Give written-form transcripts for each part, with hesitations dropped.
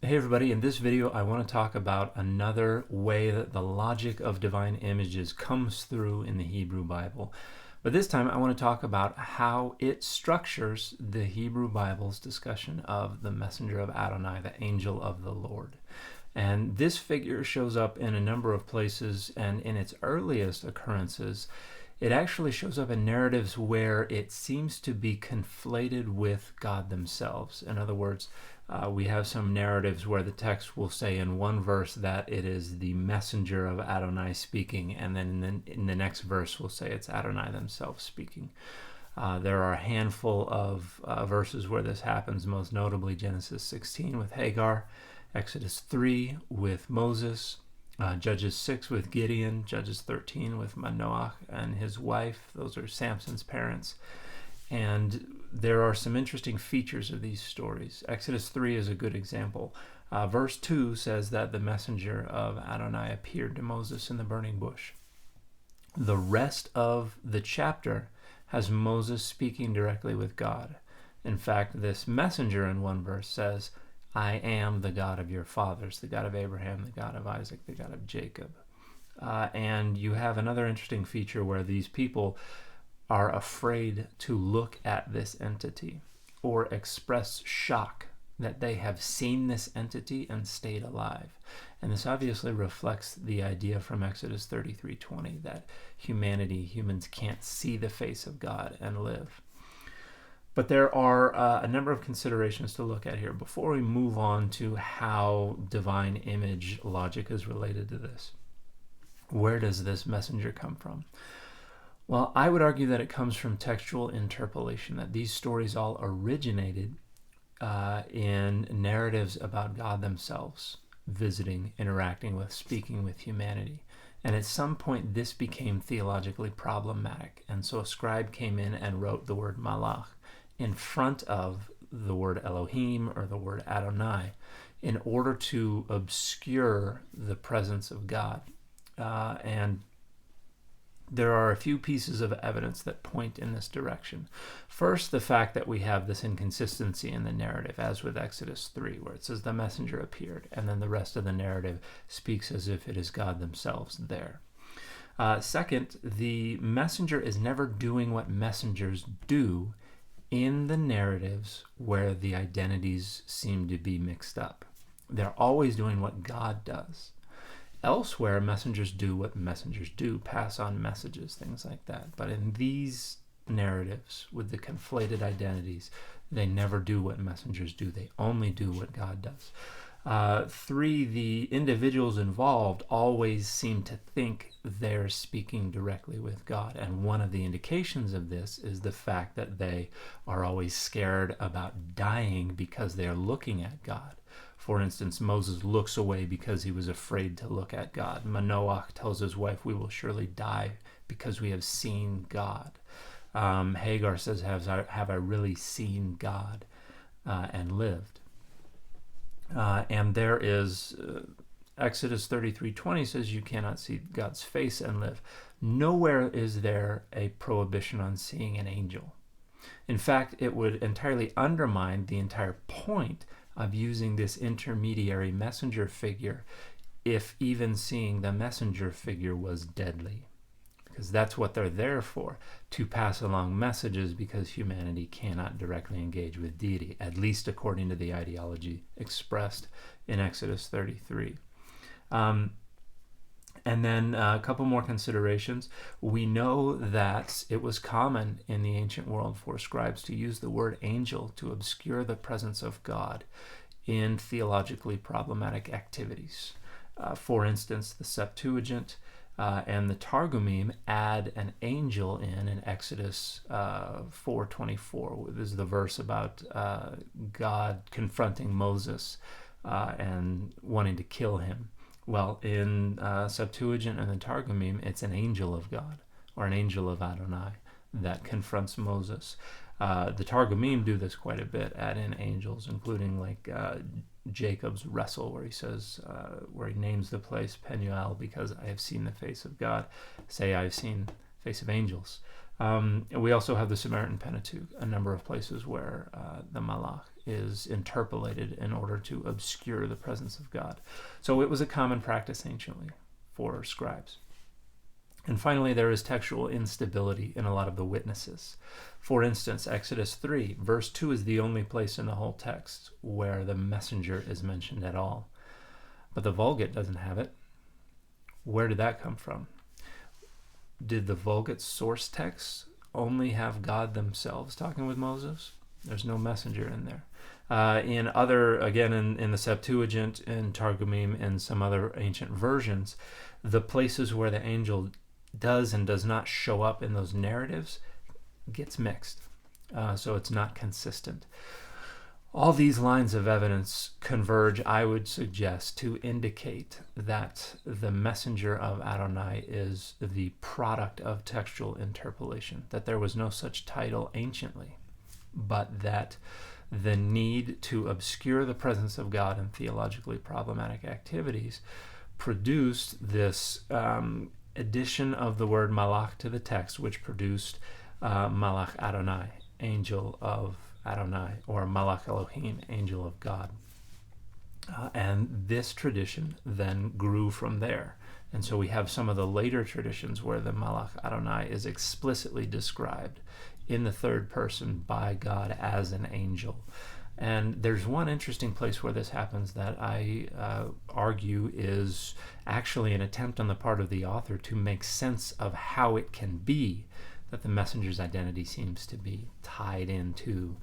Hey everybody, in this video I want to talk about another way that the logic of divine images comes through in the Hebrew Bible. But this time I want to talk about how it structures the Hebrew Bible's discussion of the messenger of Adonai, the angel of the Lord. And this figure shows up in a number of places, and in its earliest occurrences it actually shows up in narratives where it seems to be conflated with God themselves. In other words, we have some narratives where the text will say in one verse that it is the messenger of Adonai speaking, and then in the next verse will say it's Adonai themselves speaking. There are a handful of verses where this happens, most notably Genesis 16 with Hagar, Exodus 3 with Moses, Judges 6 with Gideon, Judges 13 with Manoach and his wife. Those are Samson's parents. And there are some interesting features of these stories. Exodus 3 is a good example. Verse 2 says that the messenger of Adonai appeared to Moses in the burning bush. The rest of the chapter has Moses speaking directly with God. In fact, this messenger in one verse says, I am the God of your fathers, the God of Abraham, the God of Isaac, the God of Jacob. And you have another interesting feature where these people are afraid to look at this entity or express shock that they have seen this entity and stayed alive. And this obviously reflects the idea from Exodus 33:20 that humans can't see the face of God and live. But there are a number of considerations to look at here before we move on to how divine image logic is related to this. Where does this messenger come from? Well, I would argue that it comes from textual interpolation, that these stories all originated in narratives about God themselves, visiting, interacting with, speaking with humanity. And at some point this became theologically problematic, and so a scribe came in and wrote the word malach in front of the word Elohim or the word Adonai in order to obscure the presence of God. And there are a few pieces of evidence that point in this direction. First, the fact that we have this inconsistency in the narrative, as with Exodus 3, where it says the messenger appeared, and then the rest of the narrative speaks as if it is God themselves there. Second, the messenger is never doing what messengers do in the narratives where the identities seem to be mixed up. They're always doing what God does. Elsewhere, messengers do what messengers do, pass on messages, things like that. But in these narratives with the conflated identities, they never do what messengers do. They only do what God does. 3, the individuals involved always seem to think they're speaking directly with God. And one of the indications of this is the fact that they are always scared about dying because they are looking at God. For instance, Moses looks away because he was afraid to look at God. Manoach tells his wife, we will surely die because we have seen God. Hagar says, have I really seen God and lived? And there is Exodus 33:20 says you cannot see God's face and live. Nowhere is there a prohibition on seeing an angel. In fact, it would entirely undermine the entire point of using this intermediary messenger figure if even seeing the messenger figure was deadly. Because that's what they're there for, to pass along messages, because humanity cannot directly engage with deity, at least according to the ideology expressed in Exodus 33. And then a couple more considerations. We know that it was common in the ancient world for scribes to use the word angel to obscure the presence of God in theologically problematic activities. For instance, the Septuagint and the Targumim add an angel in Exodus 4:24. This is the verse about God confronting Moses and wanting to kill him. Well, in Septuagint and the Targumim, it's an angel of God, or an angel of Adonai, that confronts Moses. The Targumim do this quite a bit, add in angels, including like Jacob's wrestle, where he says, where he names the place Penuel, because I have seen the face of God. Say, I've seen the face of angels. We also have the Samaritan Pentateuch, a number of places where the Malach is interpolated in order to obscure the presence of God. So it was a common practice anciently for scribes. And finally, there is textual instability in a lot of the witnesses. For instance, Exodus 3, verse 2 is the only place in the whole text where the messenger is mentioned at all. But the Vulgate doesn't have it. Where did that come from? Did the Vulgate source text only have God themselves talking with Moses? There's no messenger in there. In the Septuagint, in Targumim, and some other ancient versions, the places where the angel does and does not show up in those narratives gets mixed. So it's not consistent. All these lines of evidence converge, I would suggest, to indicate that the messenger of Adonai is the product of textual interpolation, that there was no such title anciently, but that the need to obscure the presence of God in theologically problematic activities produced this addition of the word malach to the text, which produced malach Adonai, angel of Adonai, or malach Elohim, angel of God. And this tradition then grew from there. And so we have some of the later traditions where the malach Adonai is explicitly described in the third person by God as an angel. And there's one interesting place where this happens that I argue is actually an attempt on the part of the author to make sense of how it can be that the messenger's identity seems to be tied into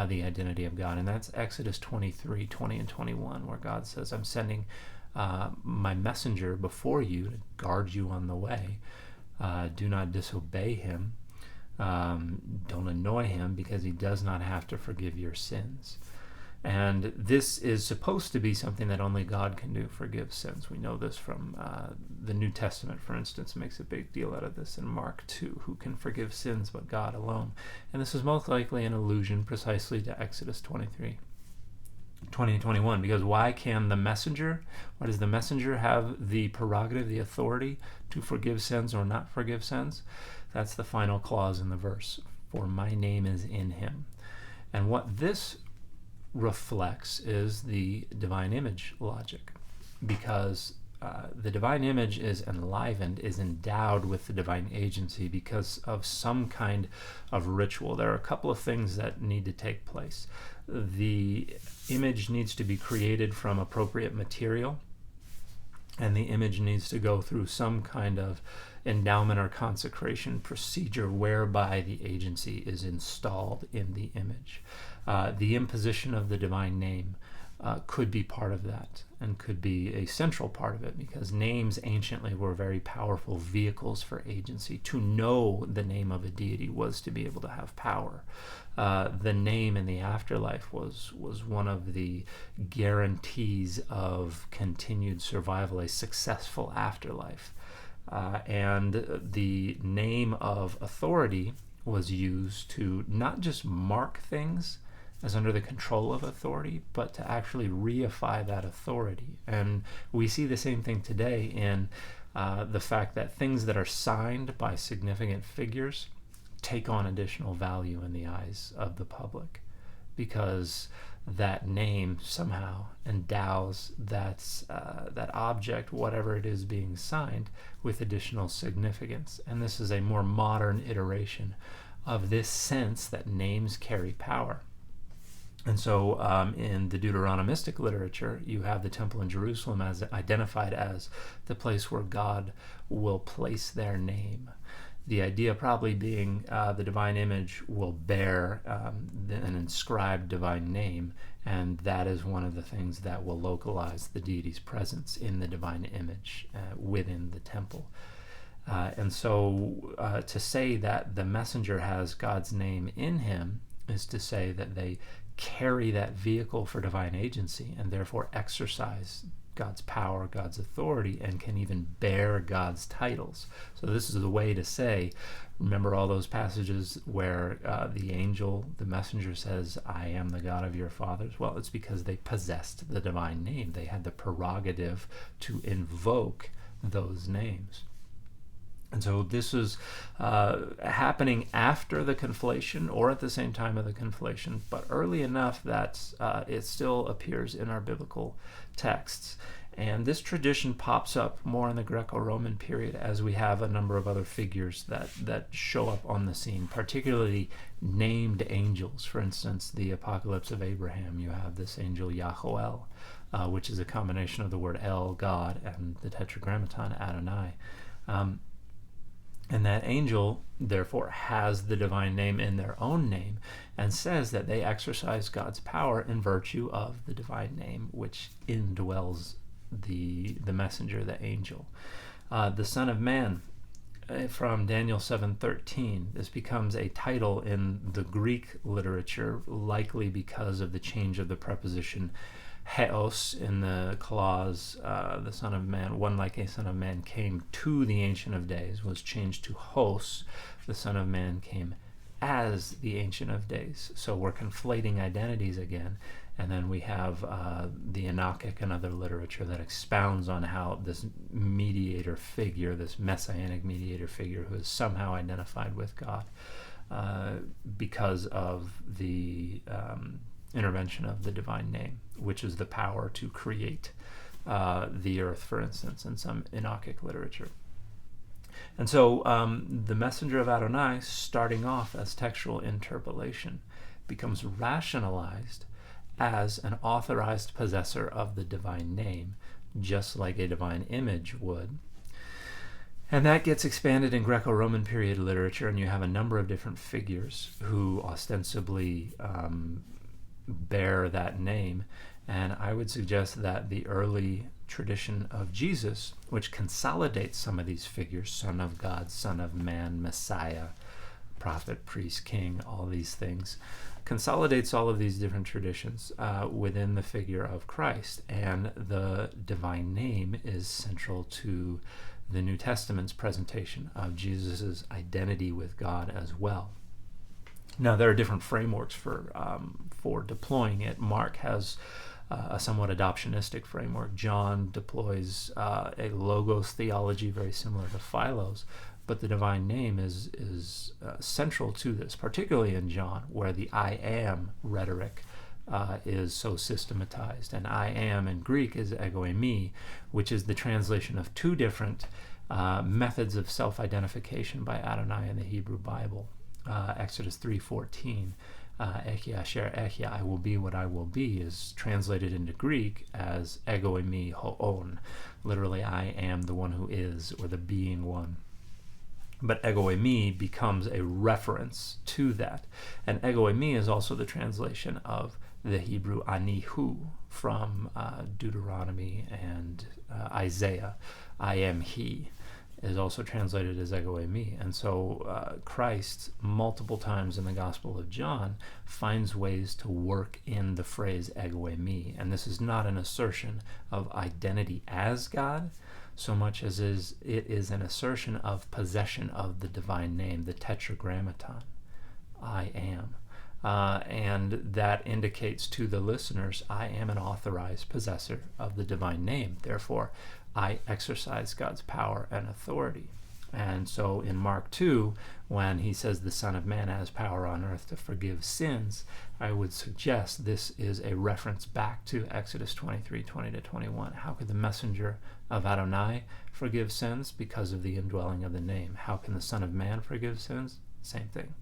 the identity of God. And that's Exodus 23, 20 and 21, where God says, I'm sending my messenger before you to guard you on the way. Do not disobey him. Don't annoy him, because he does not have to forgive your sins. And this is supposed to be something that only God can do, forgive sins. We know this from the New Testament, for instance, makes a big deal out of this in Mark 2, who can forgive sins but God alone. And this is most likely an allusion precisely to Exodus 23, 20 and 21, because why does the messenger have the prerogative, the authority to forgive sins or not forgive sins? That's the final clause in the verse, for my name is in him. And what this reflects is the divine image logic, because the divine image is enlivened, is endowed with the divine agency because of some kind of ritual. There are a couple of things that need to take place. The image needs to be created from appropriate material, and the image needs to go through some kind of endowment or consecration procedure whereby the agency is installed in the image. The imposition of the divine name could be part of that, and could be a central part of it, because names anciently were very powerful vehicles for agency. To know the name of a deity was to be able to have power. The name in the afterlife was one of the guarantees of continued survival, a successful afterlife. And the name of authority was used to not just mark things as under the control of authority, but to actually reify that authority. And we see the same thing today in the fact that things that are signed by significant figures take on additional value in the eyes of the public, because that name somehow endows that object, whatever it is being signed, with additional significance. And this is a more modern iteration of this sense that names carry power. And so in the Deuteronomistic literature, you have the temple in Jerusalem as identified as the place where God will place their name. The idea probably being the divine image will bear an inscribed divine name, and that is one of the things that will localize the deity's presence in the divine image within the temple. And so to say that the messenger has God's name in him is to say that they carry that vehicle for divine agency, and therefore exercise God's power, God's authority, and can even bear God's titles. So this is the way to say, remember all those passages where the angel, the messenger, says, I am the God of your fathers? Well, it's because they possessed the divine name. They had the prerogative to invoke those names. And so this is happening after the conflation or at the same time of the conflation, but early enough that it still appears in our biblical texts. And this tradition pops up more in the Greco-Roman period as we have a number of other figures that show up on the scene, particularly named angels. For instance, the Apocalypse of Abraham, you have this angel YHWH, which is a combination of the word El, God, and the tetragrammaton Adonai. And that angel, therefore, has the divine name in their own name and says that they exercise God's power in virtue of the divine name, which indwells the messenger, the angel. The Son of Man, from Daniel 7:13, this becomes a title in the Greek literature, likely because of the change of the preposition heos in the clause, the Son of Man, one like a Son of Man came to the Ancient of Days, was changed to hos, the Son of Man came as the Ancient of Days. So we're conflating identities again. And then we have the Enochic and other literature that expounds on how this mediator figure, this messianic mediator figure who is somehow identified with God because of the intervention of the divine name, which is the power to create the earth, for instance, in some Enochic literature. And so the messenger of Adonai, starting off as textual interpolation, becomes rationalized as an authorized possessor of the divine name, just like a divine image would. And that gets expanded in Greco-Roman period literature, and you have a number of different figures who ostensibly bear that name. And I would suggest that the early tradition of Jesus, which consolidates some of these figures, Son of God, Son of Man, Messiah, prophet, priest, king, all these things, consolidates all of these different traditions within the figure of Christ. And the divine name is central to the New Testament's presentation of Jesus' identity with God as well. Now, there are different frameworks for deploying it. Mark has a somewhat adoptionistic framework. John deploys a logos theology very similar to Philo's, but the divine name is central to this, particularly in John, where the I am rhetoric is so systematized. And I am in Greek is ego eimi, which is the translation of two different methods of self-identification by Adonai in the Hebrew Bible. Exodus 3:14, Echi asher echi, I will be what I will be, is translated into Greek as ego eimi hoon, literally I am the one who is, or the being one. But ego eimi becomes a reference to that. And ego eimi is also the translation of the Hebrew anihu from Deuteronomy and Isaiah. I am he is also translated as ego eimi. And so Christ, multiple times in the Gospel of John, finds ways to work in the phrase ego eimi. And this is not an assertion of identity as God, so much as it is an assertion of possession of the divine name, the tetragrammaton, I am. And that indicates to the listeners, I am an authorized possessor of the divine name. Therefore, I exercise God's power and authority. And so in Mark 2, when he says the Son of Man has power on earth to forgive sins, I would suggest this is a reference back to Exodus 23:20-21. How could the messenger of Adonai forgive sins? Because of the indwelling of the name. How can the Son of Man forgive sins? Same thing.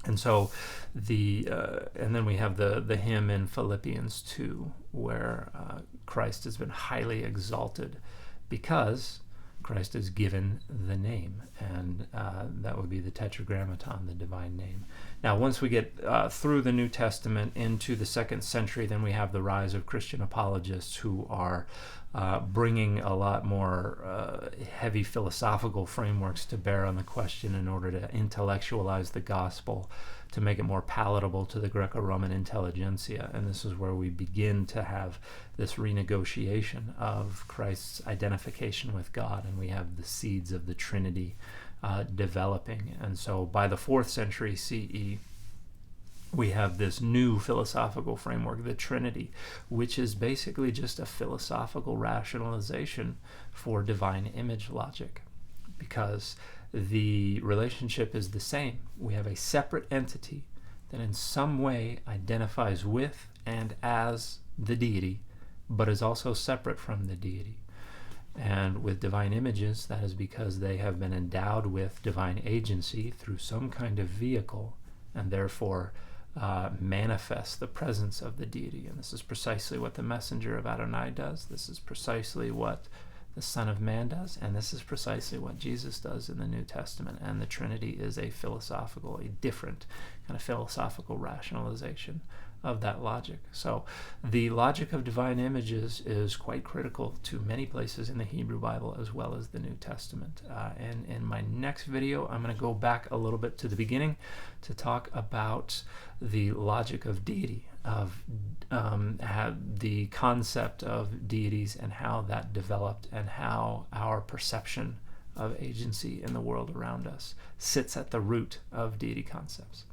And so and then we have the hymn in Philippians 2, where Christ has been highly exalted because Christ is given the name, and that would be the tetragrammaton, the divine name. Now, once we get through the New Testament into the 2nd century, then we have the rise of Christian apologists who are bringing a lot more heavy philosophical frameworks to bear on the question in order to intellectualize the gospel, to make it more palatable to the Greco-Roman intelligentsia. And this is where we begin to have this renegotiation of Christ's identification with God, and we have the seeds of the Trinity developing. And so by the 4th century CE, we have this new philosophical framework, the Trinity, which is basically just a philosophical rationalization for divine image logic. because the relationship is the same. We have a separate entity that in some way identifies with and as the deity, but is also separate from the deity. And with divine images, that is because they have been endowed with divine agency through some kind of vehicle, and therefore manifest the presence of the deity. And this is precisely what the messenger of Adonai does. This is precisely what the Son of Man does, and this is precisely what Jesus does in the New Testament. And the Trinity is a different kind of philosophical rationalization of that logic. So the logic of divine images is quite critical to many places in the Hebrew Bible as well as the New Testament. And in my next video, I'm going to go back a little bit to the beginning to talk about the logic of deity, of the concept of deities and how that developed, and how our perception of agency in the world around us sits at the root of deity concepts.